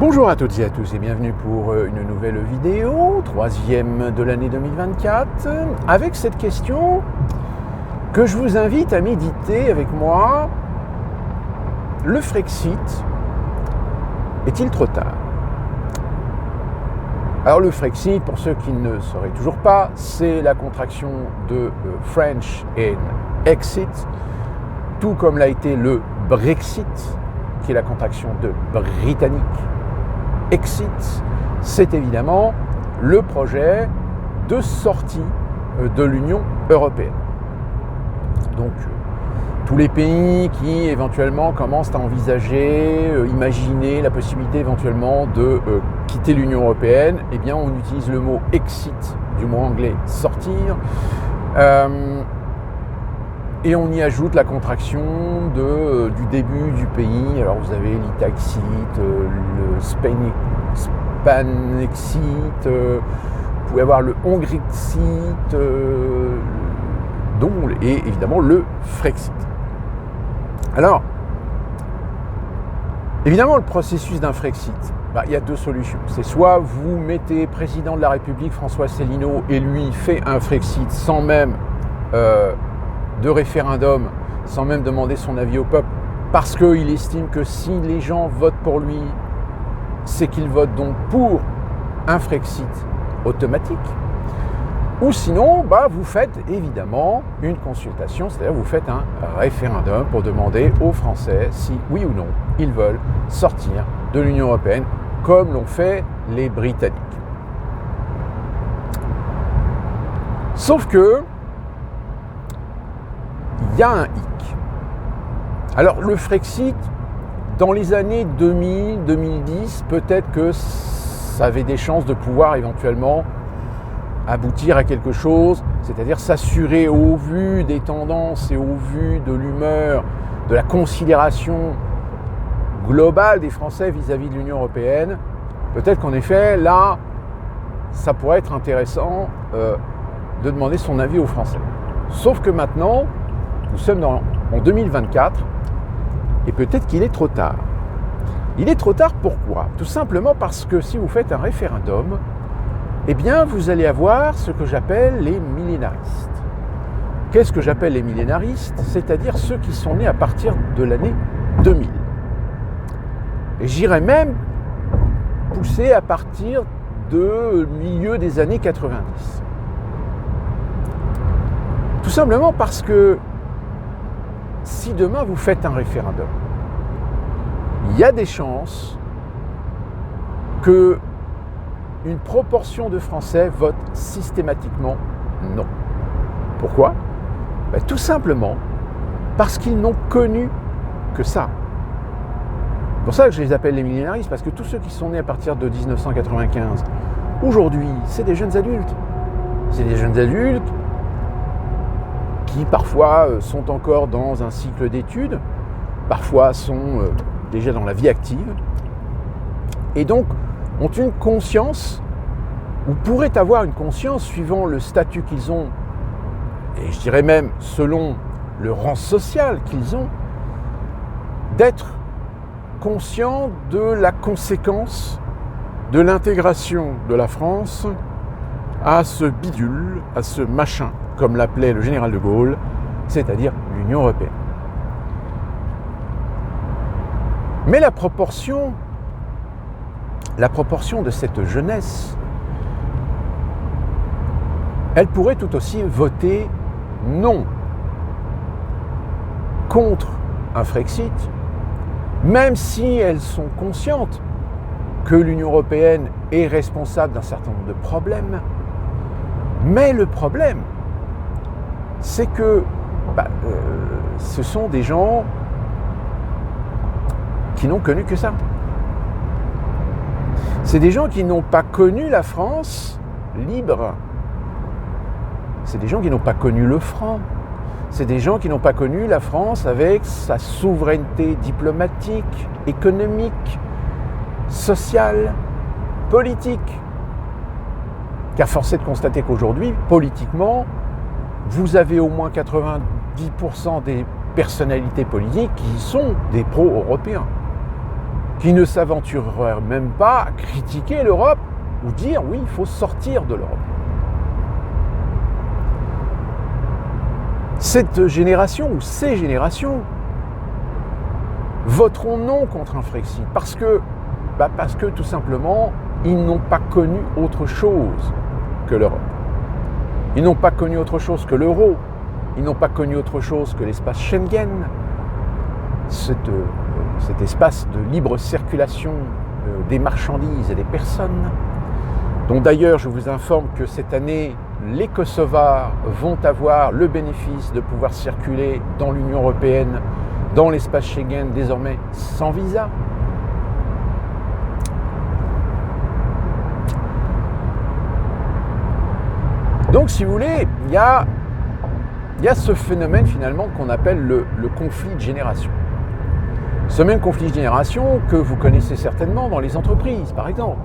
Bonjour à toutes et à tous et bienvenue pour une nouvelle vidéo, troisième de l'année 2024, avec cette question que je vous invite à méditer avec moi. Le Frexit est-il trop tard? Alors le Frexit, pour ceux qui ne sauraient toujours pas, c'est la contraction de French and Exit, tout comme l'a été le Brexit, qui est la contraction de Britannique. Exit, c'est évidemment le projet de sortie de l'Union européenne. Donc, tous les pays qui éventuellement commencent à envisager, imaginer la possibilité éventuellement de quitter l'Union européenne, eh bien on utilise le mot exit, du mot anglais sortir, et on y ajoute la contraction du début du pays. Alors vous avez l'Itaxit, le Spanexit, vous pouvez avoir le Hongrexit, et évidemment le Frexit. Alors, évidemment, le processus d'un Frexit, il y a deux solutions. C'est soit vous mettez président de la République François Asselineau et lui fait un Frexit sans même de référendum, sans même demander son avis au peuple, parce qu'il estime que si les gens votent pour lui, c'est qu'ils votent donc pour un Frexit automatique. Ou sinon, vous faites évidemment une consultation, c'est-à-dire vous faites un référendum pour demander aux Français si, oui ou non, ils veulent sortir de l'Union européenne, comme l'ont fait les Britanniques. Sauf que, il y a un hic. Alors, le Frexit, dans les années 2000-2010, peut-être que ça avait des chances de pouvoir éventuellement aboutir à quelque chose, c'est-à-dire s'assurer au vu des tendances et au vu de l'humeur, de la considération globale des Français vis-à-vis de l'Union européenne. Peut-être qu'en effet, là, ça pourrait être intéressant de demander son avis aux Français. Sauf que maintenant, nous sommes en 2024 et peut-être qu'il est trop tard. Il est trop tard pourquoi? Tout simplement parce que si vous faites un référendum, eh bien vous allez avoir ce que j'appelle les millénaristes. Qu'est-ce que j'appelle les millénaristes? C'est-à-dire ceux qui sont nés à partir de l'année 2000. Et j'irais même pousser à partir de milieu des années 90. Tout simplement parce que si demain vous faites un référendum, il y a des chances que une proportion de Français votent systématiquement non. Pourquoi? Tout simplement parce qu'ils n'ont connu que ça. C'est pour ça que je les appelle les millénaristes, parce que tous ceux qui sont nés à partir de 1995, aujourd'hui, c'est des jeunes adultes. C'est des jeunes adultes qui parfois sont encore dans un cycle d'études, parfois sont déjà dans la vie active, et donc ont une conscience, ou pourraient avoir une conscience suivant le statut qu'ils ont, et je dirais même selon le rang social qu'ils ont, d'être conscients de la conséquence de l'intégration de la France à ce bidule, à ce machin, comme l'appelait le général de Gaulle, c'est-à-dire l'Union européenne. Mais la proportion de cette jeunesse, elle pourrait tout aussi voter non contre un Frexit, même si elles sont conscientes que l'Union européenne est responsable d'un certain nombre de problèmes. Mais le problème, c'est que ce sont des gens qui n'ont connu que ça. C'est des gens qui n'ont pas connu la France libre. C'est des gens qui n'ont pas connu le franc. C'est des gens qui n'ont pas connu la France avec sa souveraineté diplomatique, économique, sociale, politique. Car force est de constater qu'aujourd'hui, politiquement, vous avez au moins 90% des personnalités politiques qui sont des pro-européens. qui ne s'aventureraient même pas à critiquer l'Europe ou dire oui, il faut sortir de l'Europe. Cette génération ou ces générations voteront non contre un Frexit parce que tout simplement, ils n'ont pas connu autre chose que l'Europe. Ils n'ont pas connu autre chose que l'euro. Ils n'ont pas connu autre chose que l'espace Schengen, cet espace de libre circulation des marchandises et des personnes, dont d'ailleurs je vous informe que cette année, les Kosovars vont avoir le bénéfice de pouvoir circuler dans l'Union européenne, dans l'espace Schengen, désormais sans visa. Donc, si vous voulez, il y a ce phénomène finalement qu'on appelle le conflit de génération. Ce même conflit de génération que vous connaissez certainement dans les entreprises, par exemple.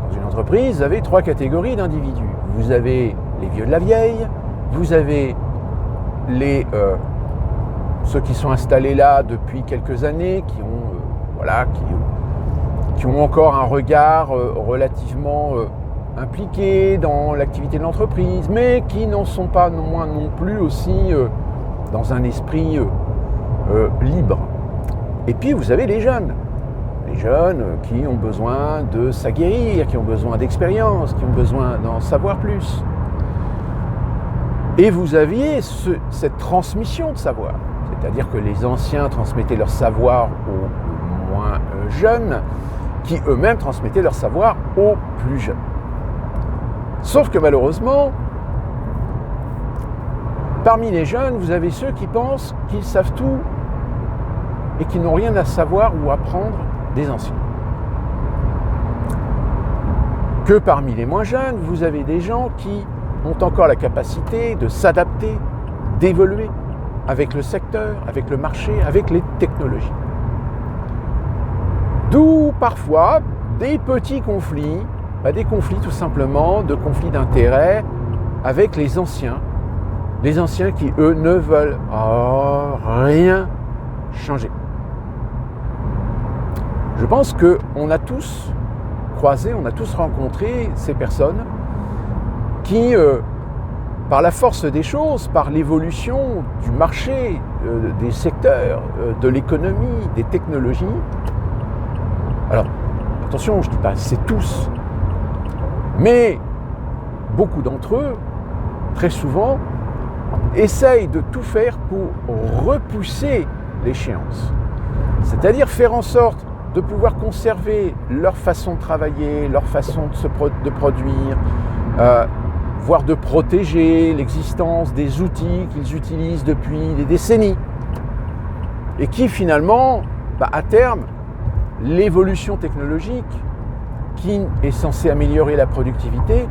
Dans une entreprise, vous avez 3 catégories d'individus. Vous avez les vieux de la vieille, vous avez ceux qui sont installés là depuis quelques années, qui ont encore un regard relativement impliqués dans l'activité de l'entreprise, mais qui n'en sont pas non plus aussi dans un esprit libre. Et puis vous avez les jeunes qui ont besoin de s'aguerrir, qui ont besoin d'expérience, qui ont besoin d'en savoir plus. Et vous aviez cette transmission de savoir, c'est-à-dire que les anciens transmettaient leur savoir aux moins jeunes, qui eux-mêmes transmettaient leur savoir aux plus jeunes. Sauf que malheureusement, parmi les jeunes, vous avez ceux qui pensent qu'ils savent tout et qui n'ont rien à savoir ou apprendre des anciens. Que parmi les moins jeunes, vous avez des gens qui ont encore la capacité de s'adapter, d'évoluer avec le secteur, avec le marché, avec les technologies. D'où parfois des petits conflits, des conflits tout simplement, de conflits d'intérêts avec les anciens qui eux ne veulent rien changer. Je pense qu'on a tous croisé, on a tous rencontré ces personnes qui, par la force des choses, par l'évolution du marché, des secteurs, de l'économie, des technologies, alors attention, je ne dis pas c'est tous, mais beaucoup d'entre eux, très souvent, essayent de tout faire pour repousser l'échéance. C'est-à-dire faire en sorte de pouvoir conserver leur façon de travailler, leur façon de produire, voire de protéger l'existence des outils qu'ils utilisent depuis des décennies. Et qui finalement, à terme, l'évolution technologique qui est censée améliorer la productivité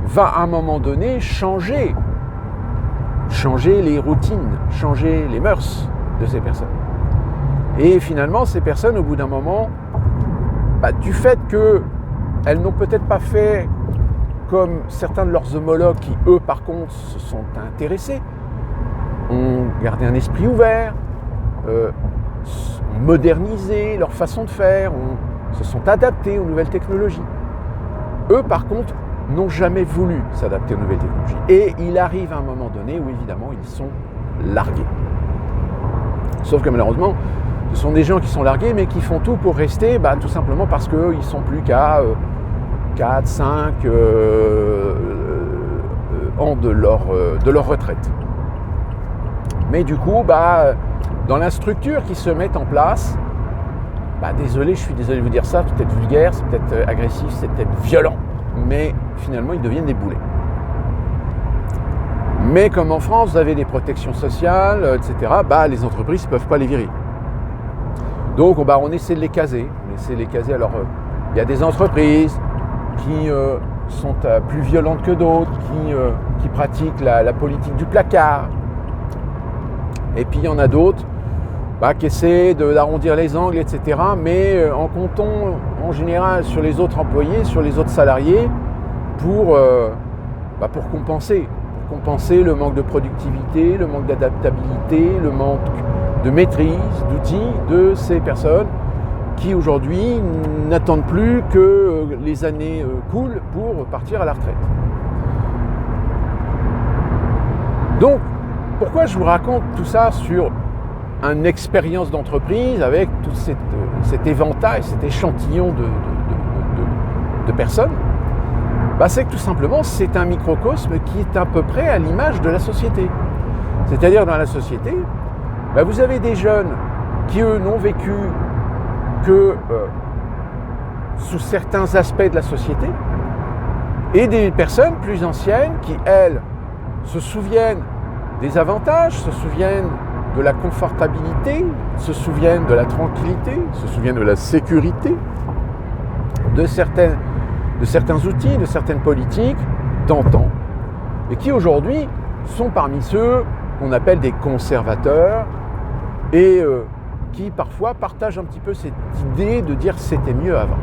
va à un moment donné changer les routines, changer les mœurs de ces personnes. Et finalement, ces personnes, au bout d'un moment, du fait qu'elles n'ont peut-être pas fait comme certains de leurs homologues qui, eux, par contre, se sont intéressés, ont gardé un esprit ouvert, ont modernisé leur façon de faire, se sont adaptés aux nouvelles technologies. Eux, par contre, n'ont jamais voulu s'adapter aux nouvelles technologies. Et il arrive à un moment donné où, évidemment, ils sont largués. Sauf que malheureusement, ce sont des gens qui sont largués, mais qui font tout pour rester, tout simplement parce qu'ils ne sont plus qu'à 4, 5 ans de leur retraite. Mais du coup, dans la structure qui se met en place, je suis désolé de vous dire ça, c'est peut-être vulgaire, c'est peut-être agressif, c'est peut-être violent, mais finalement, ils deviennent des boulets. Mais comme en France, vous avez des protections sociales, etc., les entreprises ne peuvent pas les virer. Donc, on essaie de les caser. Alors, il y a des entreprises qui sont plus violentes que d'autres, qui pratiquent la politique du placard. Et puis, il y en a d'autres qui essaient d'arrondir les angles, etc., mais en comptant en général sur les autres employés, sur les autres salariés, pour compenser le manque de productivité, le manque d'adaptabilité, le manque de maîtrise, d'outils de ces personnes qui aujourd'hui n'attendent plus que les années coulent pour partir à la retraite. Donc, pourquoi je vous raconte tout ça sur une expérience d'entreprise avec tout cet éventail, cet échantillon de personnes? C'est que tout simplement, c'est un microcosme qui est à peu près à l'image de la société. C'est-à-dire dans la société, vous avez des jeunes qui, eux, n'ont vécu que sous certains aspects de la société, et des personnes plus anciennes qui, elles, se souviennent des avantages, se souviennent de la confortabilité, se souviennent de la tranquillité, se souviennent de la sécurité, de certains outils, de certaines politiques d'antan, et qui aujourd'hui sont parmi ceux qu'on appelle des conservateurs et qui parfois partagent un petit peu cette idée de dire c'était mieux avant.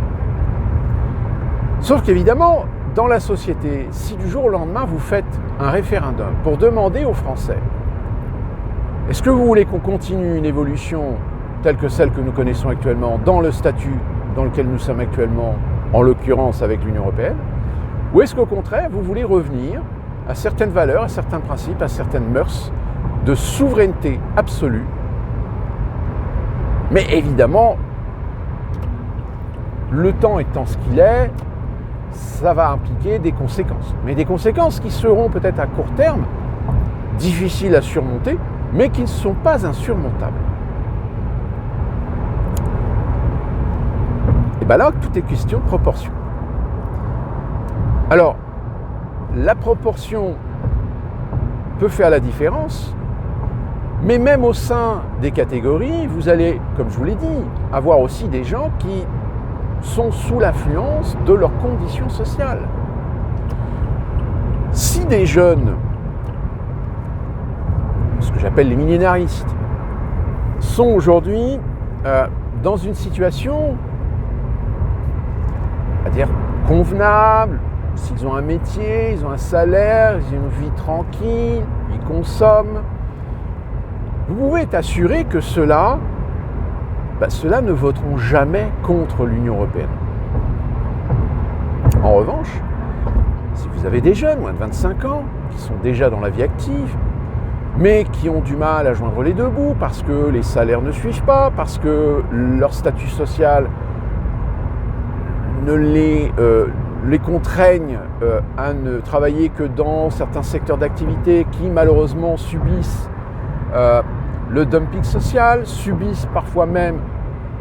Sauf qu'évidemment, dans la société, si du jour au lendemain vous faites un référendum pour demander aux Français est-ce que vous voulez qu'on continue une évolution telle que celle que nous connaissons actuellement dans le statut dans lequel nous sommes actuellement, en l'occurrence avec l'Union européenne, ou est-ce qu'au contraire vous voulez revenir à certaines valeurs, à certains principes, à certaines mœurs de souveraineté absolue? Mais évidemment, le temps étant ce qu'il est, ça va impliquer des conséquences. Mais des conséquences qui seront peut-être à court terme, difficiles à surmonter, mais qui ne sont pas insurmontables. Et bien là, tout est question de proportion. Alors, la proportion peut faire la différence, mais même au sein des catégories, vous allez, comme je vous l'ai dit, avoir aussi des gens qui sont sous l'influence de leurs conditions sociales. Si des jeunes, ce que j'appelle les millénaristes, sont aujourd'hui dans une situation, à dire convenable, s'ils ont un métier, ils ont un salaire, ils ont une vie tranquille, ils consomment, vous pouvez être assuré que ceux-là ne voteront jamais contre l'Union européenne. En revanche, si vous avez des jeunes, moins de 25 ans, qui sont déjà dans la vie active, mais qui ont du mal à joindre les deux bouts parce que les salaires ne suivent pas, parce que leur statut social ne les contraignent à ne travailler que dans certains secteurs d'activité qui malheureusement subissent le dumping social, subissent parfois même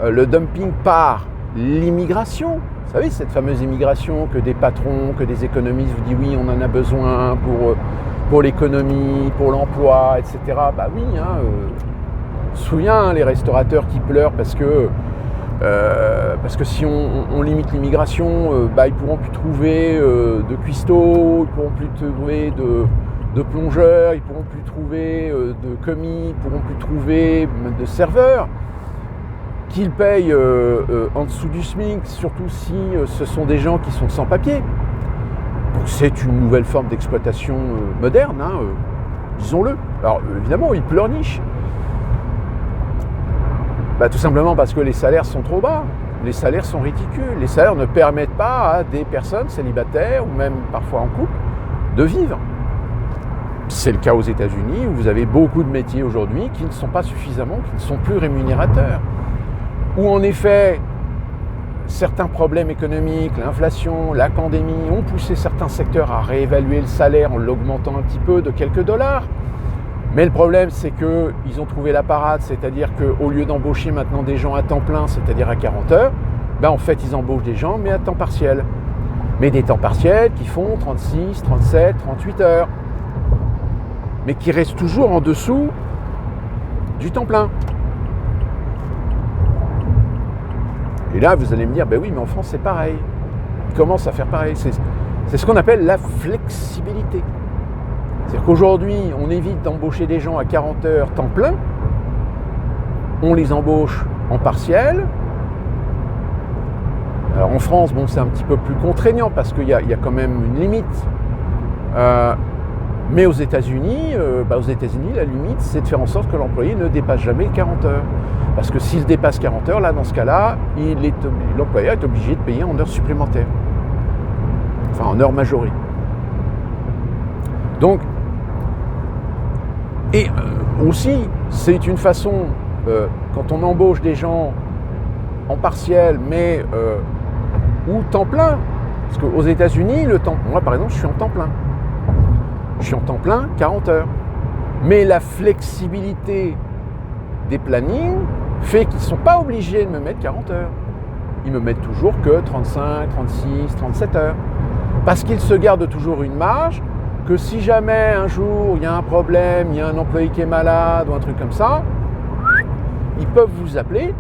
le dumping par l'immigration. Vous savez, cette fameuse immigration que des patrons, que des économistes vous disent oui, on en a besoin pour l'économie, pour l'emploi, etc. Oui, je me souviens, les restaurateurs qui pleurent parce que si on limite l'immigration, ils pourront plus trouver de cuistots, ils pourront plus trouver de plongeurs, ils pourront plus trouver de commis, ils pourront plus trouver de serveurs qu'ils payent en dessous du SMIC, surtout si ce sont des gens qui sont sans papier. Donc c'est une nouvelle forme d'exploitation moderne, disons-le. Alors évidemment, ils pleurnichent. Tout simplement parce que les salaires sont trop bas, les salaires sont ridicules, les salaires ne permettent pas à des personnes célibataires ou même parfois en couple de vivre. C'est le cas aux États-Unis où vous avez beaucoup de métiers aujourd'hui qui ne sont pas suffisamment, qui ne sont plus rémunérateurs. Où en effet, certains problèmes économiques, l'inflation, la pandémie ont poussé certains secteurs à réévaluer le salaire en l'augmentant un petit peu de quelques dollars. Mais le problème, c'est qu'ils ont trouvé la parade, c'est-à-dire qu'au lieu d'embaucher maintenant des gens à temps plein, c'est-à-dire à 40 heures, en fait, ils embauchent des gens, mais à temps partiel. Mais des temps partiels qui font 36, 37, 38 heures. Mais qui restent toujours en dessous du temps plein. Et là, vous allez me dire, oui, mais en France, c'est pareil. Ils commencent à faire pareil. C'est ce qu'on appelle la flexibilité. C'est-à-dire qu'aujourd'hui, on évite d'embaucher des gens à 40 heures temps plein. On les embauche en partiel. Alors en France, c'est un petit peu plus contraignant parce qu'il y a quand même une limite. Mais aux États-Unis, la limite, c'est de faire en sorte que l'employé ne dépasse jamais 40 heures. Parce que s'il dépasse 40 heures, là, dans ce cas-là, l'employeur est obligé de payer en heures supplémentaires. Enfin, en heures majorées. Donc, et aussi, c'est une façon, quand on embauche des gens en partiel, mais ou temps plein, parce qu'aux États-Unis, moi par exemple, je suis en temps plein. Je suis en temps plein, 40 heures. Mais la flexibilité des plannings fait qu'ils ne sont pas obligés de me mettre 40 heures. Ils me mettent toujours que 35, 36, 37 heures. Parce qu'ils se gardent toujours une marge, que si jamais un jour il y a un problème, il y a un employé qui est malade ou un truc comme ça, ils peuvent vous appeler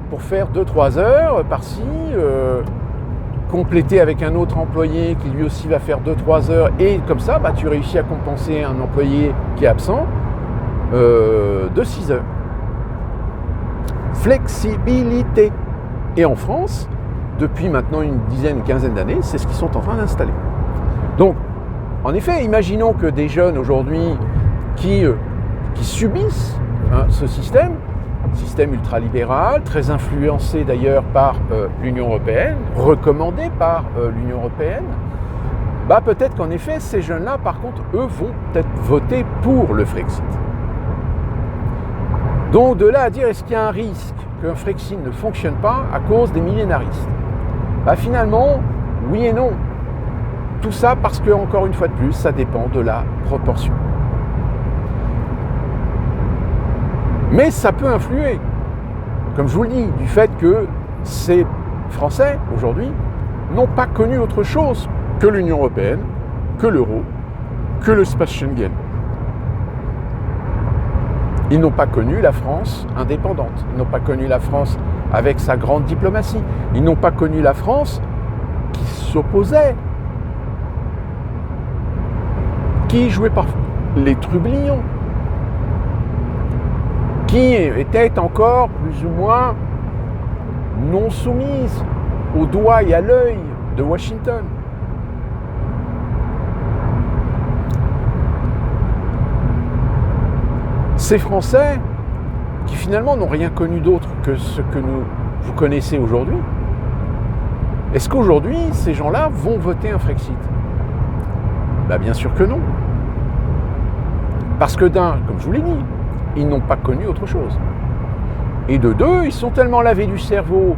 pour faire 2-3 heures par-ci, compléter avec un autre employé qui lui aussi va faire 2-3 heures, et comme ça, tu réussis à compenser un employé qui est absent de 6 heures. Flexibilité. Et en France, depuis maintenant une quinzaine d'années, c'est ce qu'ils sont en train d'installer. Donc, en effet, imaginons que des jeunes aujourd'hui qui subissent ce système ultralibéral, très influencé d'ailleurs par l'Union européenne, recommandé par l'Union européenne, peut-être qu'en effet, ces jeunes-là, par contre, eux, vont peut-être voter pour le Frexit. Donc, de là à dire, est-ce qu'il y a un risque qu'un Frexit ne fonctionne pas à cause des millénaristes ? Finalement, oui et non. Tout ça parce que, encore une fois de plus, ça dépend de la proportion. Mais ça peut influer, comme je vous le dis, du fait que ces Français, aujourd'hui, n'ont pas connu autre chose que l'Union européenne, que l'euro, que l'espace Schengen. Ils n'ont pas connu la France indépendante. Ils n'ont pas connu la France avec sa grande diplomatie. Ils n'ont pas connu la France qui s'opposait, qui jouait par les trublions, qui était encore plus ou moins non soumise au doigt et à l'œil de Washington. Ces Français, qui finalement n'ont rien connu d'autre que ce que vous connaissez aujourd'hui, est-ce qu'aujourd'hui, ces gens-là vont voter un Frexit ? Bien sûr que non. Parce que comme je vous l'ai dit, ils n'ont pas connu autre chose. Et de deux, ils sont tellement lavés du cerveau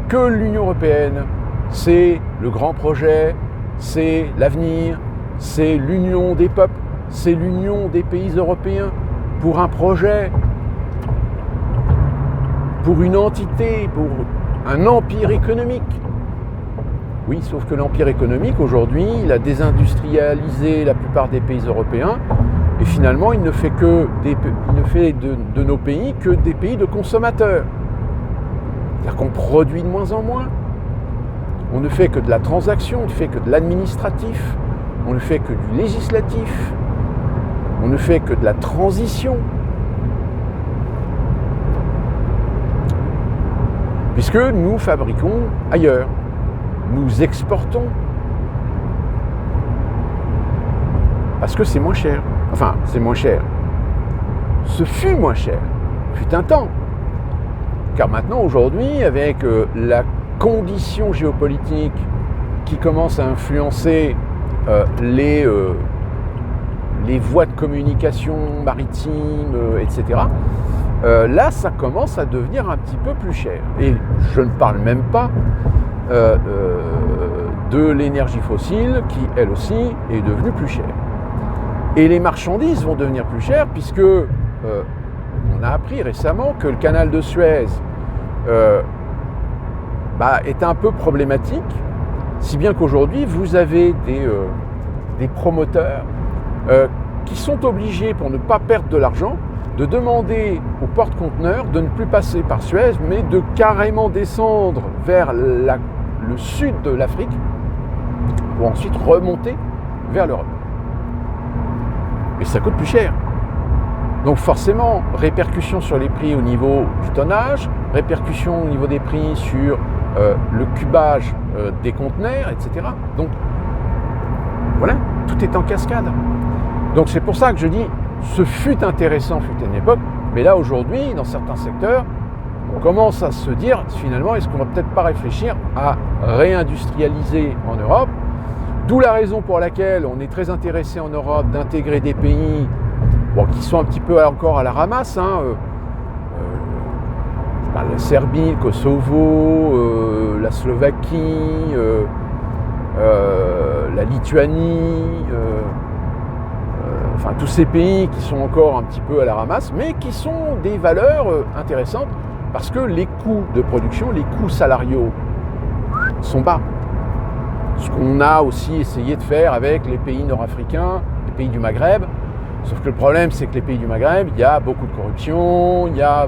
que l'Union européenne, c'est le grand projet, c'est l'avenir, c'est l'union des peuples, c'est l'union des pays européens pour un projet, pour une entité, pour un empire économique. Oui, sauf que l'empire économique, aujourd'hui, il a désindustrialisé la plupart des pays européens et finalement, il ne fait de nos pays que des pays de consommateurs. C'est-à-dire qu'on produit de moins en moins. On ne fait que de la transaction, on ne fait que de l'administratif, on ne fait que du législatif, on ne fait que de la transition. Puisque nous fabriquons ailleurs, nous exportons. Parce que c'est moins cher. Enfin, c'est moins cher. Ce fut moins cher. Fut un temps. Car maintenant, aujourd'hui, avec la condition géopolitique qui commence à influencer les voies de communication maritimes, etc., là, ça commence à devenir un petit peu plus cher. Et je ne parle même pas de l'énergie fossile qui, elle aussi, est devenue plus chère. Et les marchandises vont devenir plus chères puisque on a appris récemment que le canal de Suez est un peu problématique, si bien qu'aujourd'hui, vous avez des promoteurs qui sont obligés, pour ne pas perdre de l'argent, de demander aux porte-conteneurs de ne plus passer par Suez, mais de carrément descendre vers le sud de l'Afrique pour ensuite remonter vers l'Europe. Et ça coûte plus cher. Donc forcément, répercussion sur les prix au niveau du tonnage, répercussion au niveau des prix sur le cubage des conteneurs, etc. Donc voilà, tout est en cascade. Donc c'est pour ça que je dis, ce fut intéressant, fut une époque, mais là aujourd'hui, dans certains secteurs, on commence à se dire, finalement, est-ce qu'on va peut-être pas réfléchir à réindustrialiser en Europe? D'où la raison pour laquelle on est très intéressé en Europe d'intégrer des pays qui sont un petit peu encore à la ramasse, la Serbie, le Kosovo, la Slovaquie, la Lituanie, enfin tous ces pays qui sont encore un petit peu à la ramasse, mais qui sont des valeurs intéressantes parce que les coûts de production, les coûts salariaux sont bas. Ce qu'on a aussi essayé de faire avec les pays nord-africains, les pays du Maghreb. Sauf que le problème, c'est que les pays du Maghreb, il y a beaucoup de corruption, il y a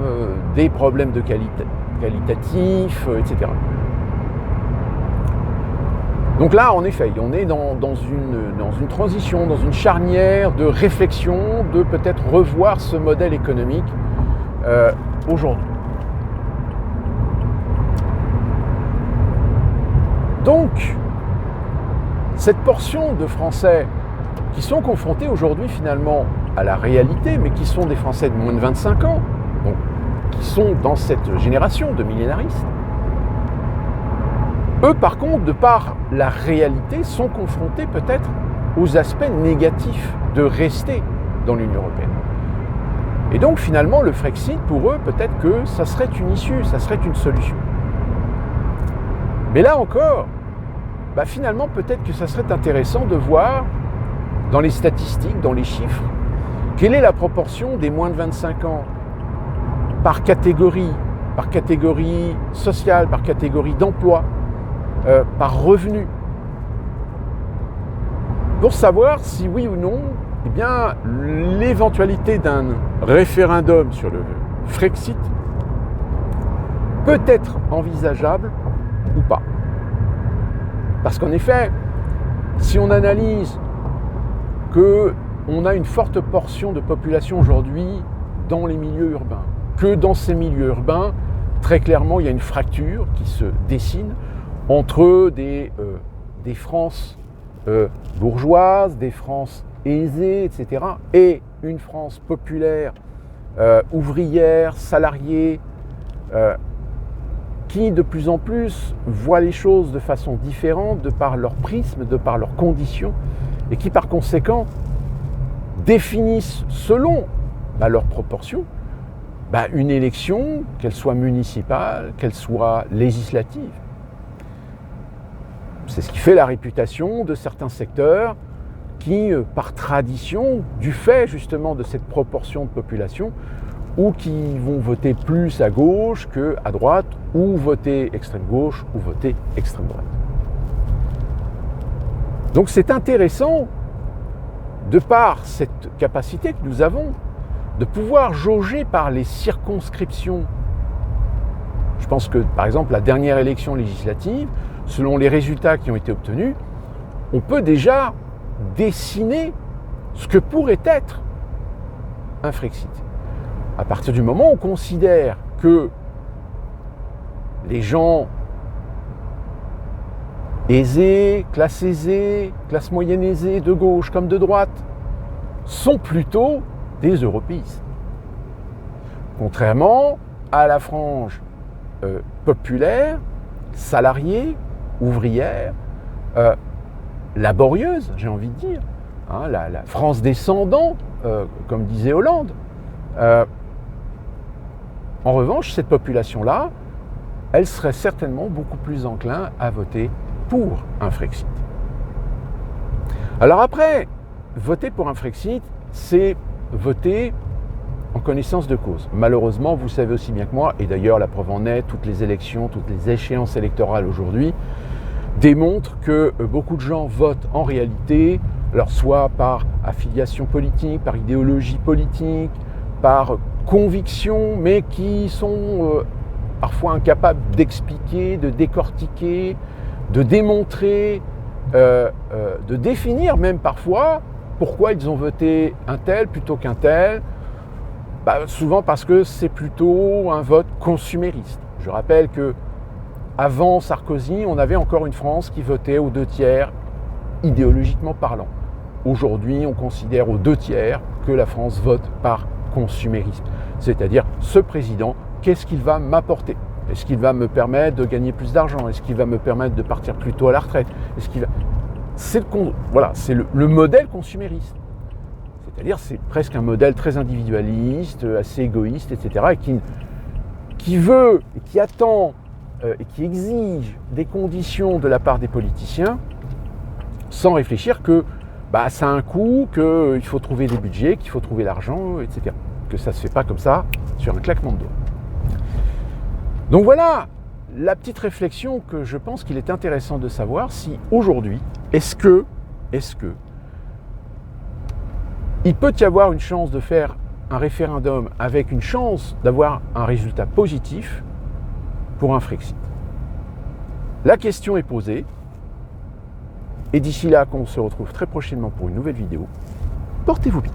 des problèmes de qualitatifs, etc. Donc là, en effet, on est dans une transition, dans une charnière de réflexion, de peut-être revoir ce modèle économique aujourd'hui. Donc, cette portion de Français qui sont confrontés aujourd'hui finalement à la réalité, mais qui sont des Français de moins de 25 ans, donc qui sont dans cette génération de millénaristes, eux par contre, de par la réalité, sont confrontés peut-être aux aspects négatifs de rester dans l'Union européenne. Et donc finalement, le Frexit, pour eux, peut-être que ça serait une issue, ça serait une solution. Mais là encore, finalement, peut-être que ça serait intéressant de voir dans les statistiques, dans les chiffres, quelle est la proportion des moins de 25 ans par catégorie sociale, par catégorie d'emploi, par revenu, pour savoir si oui ou non, l'éventualité d'un référendum sur le Frexit peut être envisageable ou pas. Parce qu'en effet, si on analyse qu'on a une forte portion de population aujourd'hui dans les milieux urbains, que dans ces milieux urbains, très clairement, il y a une fracture qui se dessine entre des France bourgeoises, des France aisées, etc., et une France populaire, ouvrière, salariée, qui de plus en plus voient les choses de façon différente, de par leur prisme, de par leurs conditions, et qui par conséquent définissent selon leurs proportions une élection, qu'elle soit municipale, qu'elle soit législative. C'est ce qui fait la réputation de certains secteurs qui, par tradition, du fait justement de cette proportion de population, ou qui vont voter plus à gauche qu'à droite, ou voter extrême gauche, ou voter extrême droite. Donc c'est intéressant, de par cette capacité que nous avons, de pouvoir jauger par les circonscriptions. Je pense que, par exemple, la dernière élection législative, selon les résultats qui ont été obtenus, on peut déjà dessiner ce que pourrait être un Frexit. À partir du moment où on considère que les gens aisés, classe moyenne aisée, de gauche comme de droite, sont plutôt des européistes. Contrairement à la frange populaire, salariée, ouvrière, laborieuse, j'ai envie de dire, la France descendant, comme disait Hollande. En revanche, cette population-là, elle serait certainement beaucoup plus enclin à voter pour un Frexit. Alors après, voter pour un Frexit, c'est voter en connaissance de cause. Malheureusement, vous savez aussi bien que moi, et d'ailleurs la preuve en est, toutes les élections, toutes les échéances électorales aujourd'hui démontrent que beaucoup de gens votent en réalité, alors soit par affiliation politique, par idéologie politique, par conviction, mais qui sont parfois incapables d'expliquer, de décortiquer, de démontrer, de définir même parfois pourquoi ils ont voté un tel plutôt qu'un tel. Souvent parce que c'est plutôt un vote consumériste. Je rappelle que avant Sarkozy, on avait encore une France qui votait aux 2 tiers, idéologiquement parlant. aujourd'hui, on considère aux 2/3 que la France vote par consumérisme. C'est-à-dire, ce président, qu'est-ce qu'il va m'apporter? Est-ce qu'il va me permettre de gagner plus d'argent? Est-ce qu'il va me permettre de partir plus tôt à la retraite? C'est le modèle consumériste. C'est-à-dire, c'est presque un modèle très individualiste, assez égoïste, etc. Et qui veut, et qui attend, et qui exige des conditions de la part des politiciens, sans réfléchir que ça a un coût, qu'il faut trouver des budgets, qu'il faut trouver l'argent, etc. Que ça ne se fait pas comme ça, sur un claquement de doigts. Donc voilà la petite réflexion que je pense qu'il est intéressant de savoir si aujourd'hui, est-ce que il peut y avoir une chance de faire un référendum avec une chance d'avoir un résultat positif pour un Frexit. La question est posée. Et d'ici là, qu'on se retrouve très prochainement pour une nouvelle vidéo, portez-vous bien.